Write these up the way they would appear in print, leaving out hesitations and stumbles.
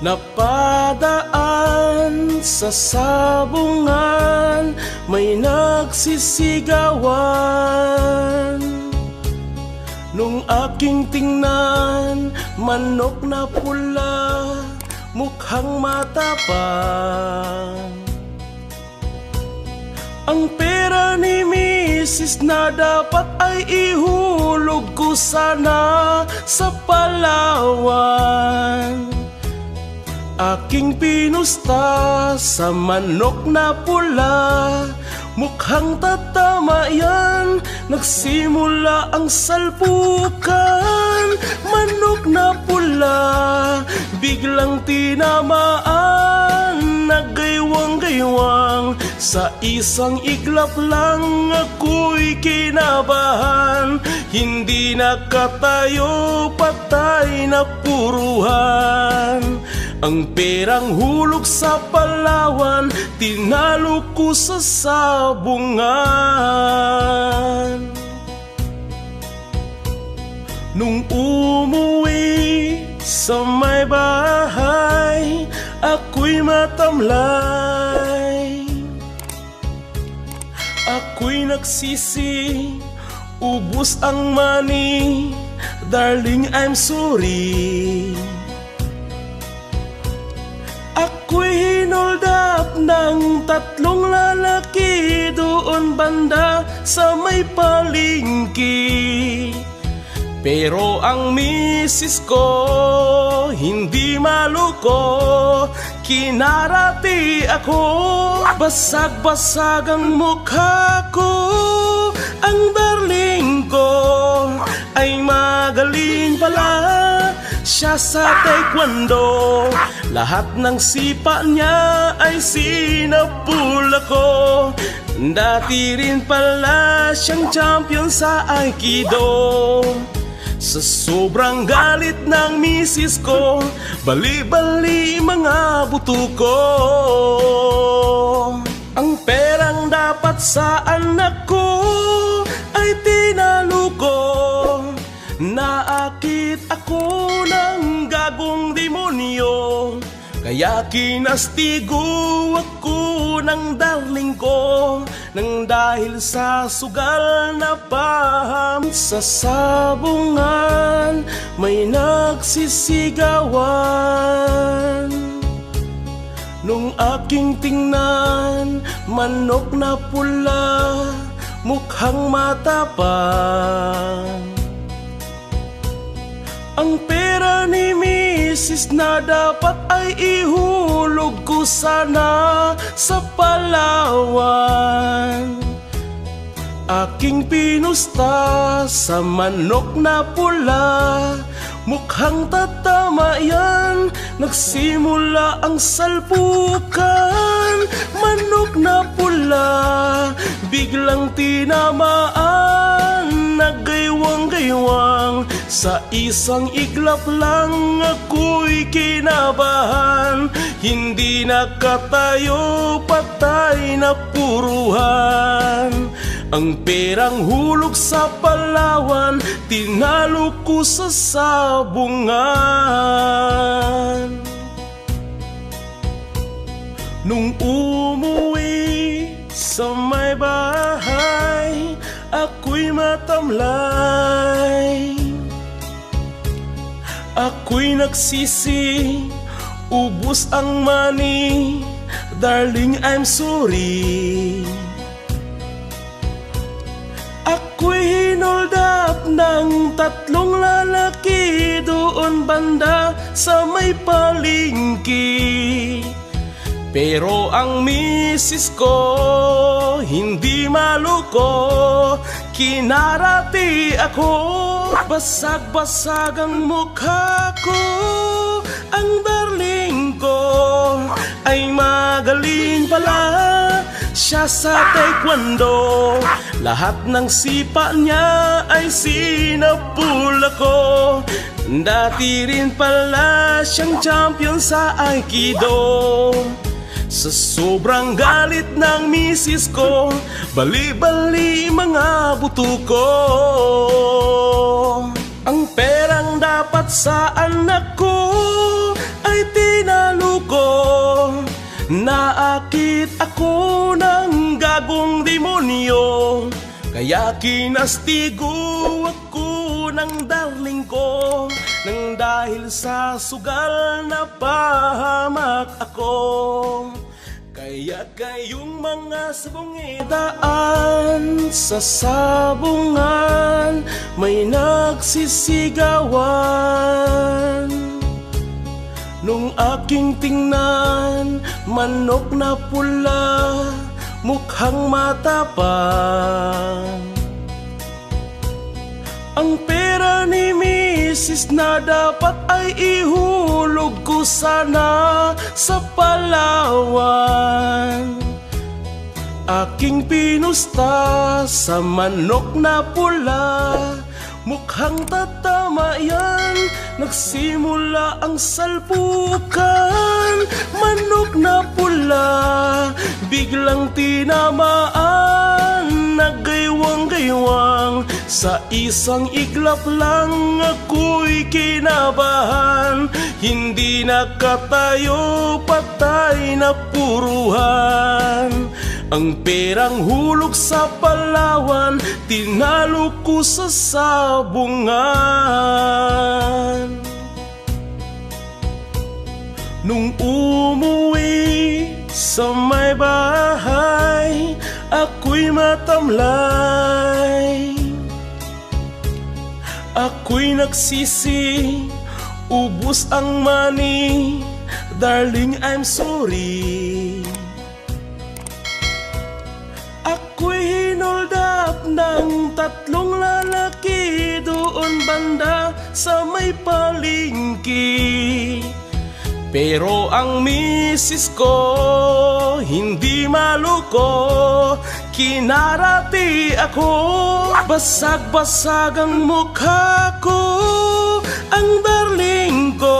Napadaan sa sabungan, may nagsisigawan. Nung aking tingnan, manok na pula, mukhang matapang. Ang pera ni Mrs. na dapat ay ihulog ko sana sa Palawan. Aking pinusta sa manok na pula, mukhang tatama yan, nagsimula ang salpukan. Manok na pula, biglang tinamaan, nagaywang-gaywang. Sa isang iglap lang ako'y kinabahan, hindi nakatayo, patay na puruhan. Ang perang hulog sa Palawan, tinalo ko sa sabungan. Nung umuwi sa may bahay, ako'y matamlay. Ako'y nagsisi, ubos ang money, darling I'm sorry. Ako'y hinold up ng tatlong lalaki doon banda sa may palengke. Pero ang misis ko hindi maluko, kinarati ako, basag-basag ang mukha ko. Ang darling ko ay magaling pala siya sa taekwondo, lahat ng sipa niya ay sinapul ako. Dati rin pala siyang champion sa Aikido. Sa sobrang galit ng misis ko, bali-bali mga buto ko. Ang perang dapat sa anak ko ay tinalo ko. Naakit ako ng gagong demonyo, kaya kinastigo ako ng darling ko, nang dahil sa sugal na paham. Sa sabungan may nagsisigawan. Nung aking tingnan, manok na pula, mukhang matapang. Ang pera ni Mrs. na dapat ay ihulog ko sana sa Palawan. Aking pinusta sa manok na pula, mukhang tatama yan, nagsimula ang salpukan. Manok na pula, biglang tinamaan, nagaywang-gaywang. Sa isang iglap lang ako'y kinabahan, hindi nakatayo, patay na puruhan. Ang perang hulog sa Palawan, tinalo ko sa sabungan. Nung umuwi sa may bahay, ako'y matamlay. Ako'y nagsisi, ubos ang money, darling I'm sorry. Ako'y hinold up ng tatlong lalaki doon banda sa may palengke. Pero ang misis ko hindi maluko, kinarati ako, basag-basag ang mukha ko. Ang darling ko ay magaling pala siya sa taekwondo, lahat ng sipa niya ay sinapul ako. Dati rin pala siyang champion sa Aikido. Sa sobrang galit ng misis ko, bali-bali mga buto ko. Ang perang dapat sa anak ko ay demonyo. Kaya kinastigo ako ng darling ko, nang dahil sa sugal na pahamak ako. Kaya kayong mga sabongidaan sa sabungan, may nagsisigawan. Nung aking tingnan, manok na pula, mukhang matapang. Ang pera ni Mrs. na dapat ay ihulog ko sana sa Palawan. Aking pinusta sa manok na pula, mukhang tatama yan. Nagsimula ang salpukan. Manok na pula, biglang tinamaan. Nagaywang-gaywang, sa isang iglap lang ako'y kinabahan. Hindi nakatayo, patay na puruhan. Ang perang hulog sa Palawan, tinalo ko sa sabungan. Nung umuwi sa may bahay, ako'y matamlay. Ako'y nagsisi, ubos ang money. Darling, I'm sorry. Ako'y hinold up ng tatlong lalaki doon banda sa may palengke. Pero ang misis ko hindi maluko, kinarati ako. Basag-basag ang mukha ko. Ang darling ko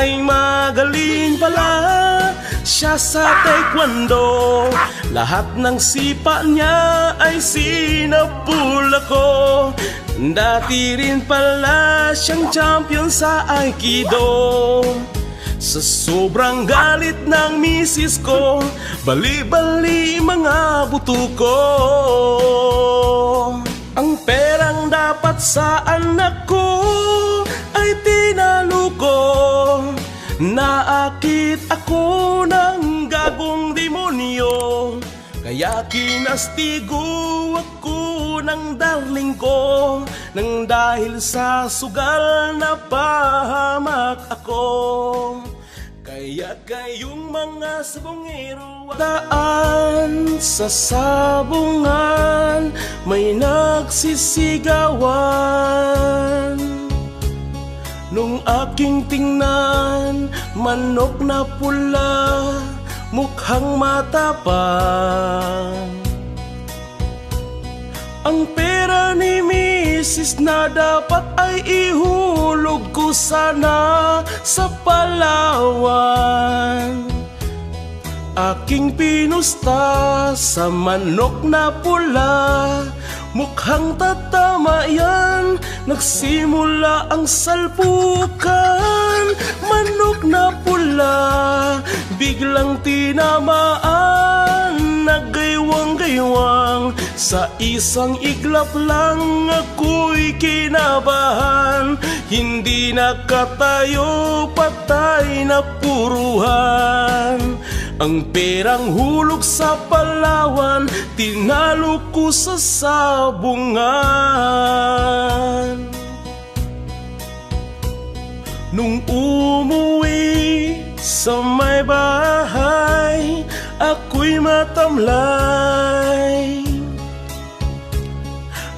ay magaling pala siya sa taekwondo. Lahat ng sipa niya ay sinapul ako. Dati rin pala siyang champion sa Aikido. Sa sobrang galit ng misis ko, bali-bali mga buto ko. Ang perang dapat sa anak ko ay tinalo ko. Naakit ako ng gagong demonyo. Kaya kinastigo ako ng darling ko, nang dahil sa sugal na pahamak ako. Kaya kayong mga sabongero, daan sa sabungan, may nagsisigawan. Nung aking tingnan, manok na pula, mukhang matapang. Ang pera ni Mrs. na dapat ay ihulog ko sana sa Palawan. Aking pinusta sa manok na pula, mukhang tatama yan. Nagsimula ang salpukan. Manok na pula, biglang tinamaan. Nagaywang-gaywang, sa isang iglap lang ako'y kinabahan. Hindi nakatayo, patay na puruhan. Ang perang hulog sa Palawan, tinalo ko sa sabungan. Nung umuwi sa may bahay, ako'y matamlay.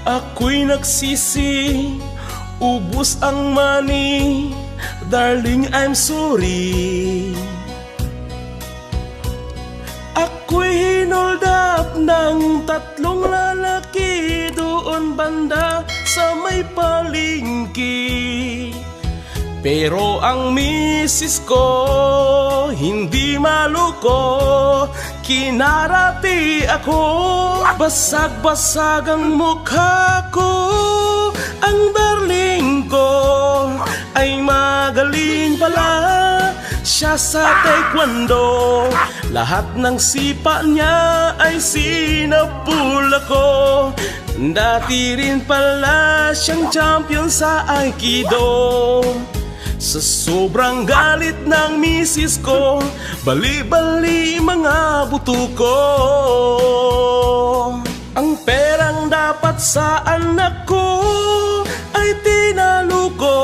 Ako'y nagsisi, ubos ang money. Darling, I'm sorry. Ako'y hinold up ng tatlong lalaki doon banda sa may palengke. Pero ang misis ko hindi maluko, kinarati ako. Basag-basag ang mukha ko. Ang darling ko ay magaling pala siya sa taekwondo. Lahat ng sipa niya ay sinapula ko. Dati rin pala siyang champion sa Aikido. Sa sobrang galit ng misis ko, bali-bali mga buto ko. Ang perang dapat sa anak ko ay tinalo ko.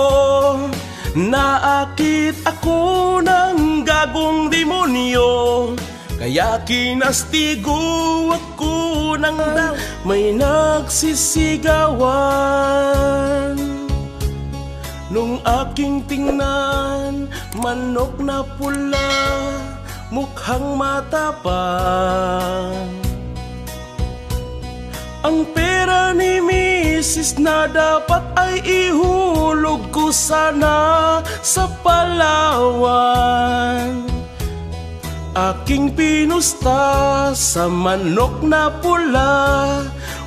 Naakit ako ng gagong demonyo, kaya kinastigo ako ng may nagsisigawan. Nung aking tingnan, manok na pula, mukhang matapang. Ang pera ni misis na dapat ay ihulog ko sana sa Palawan. Aking pinusta sa manok na pula,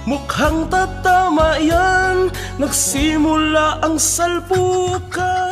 mukhang tatama yan, nagsimula ang salpukan.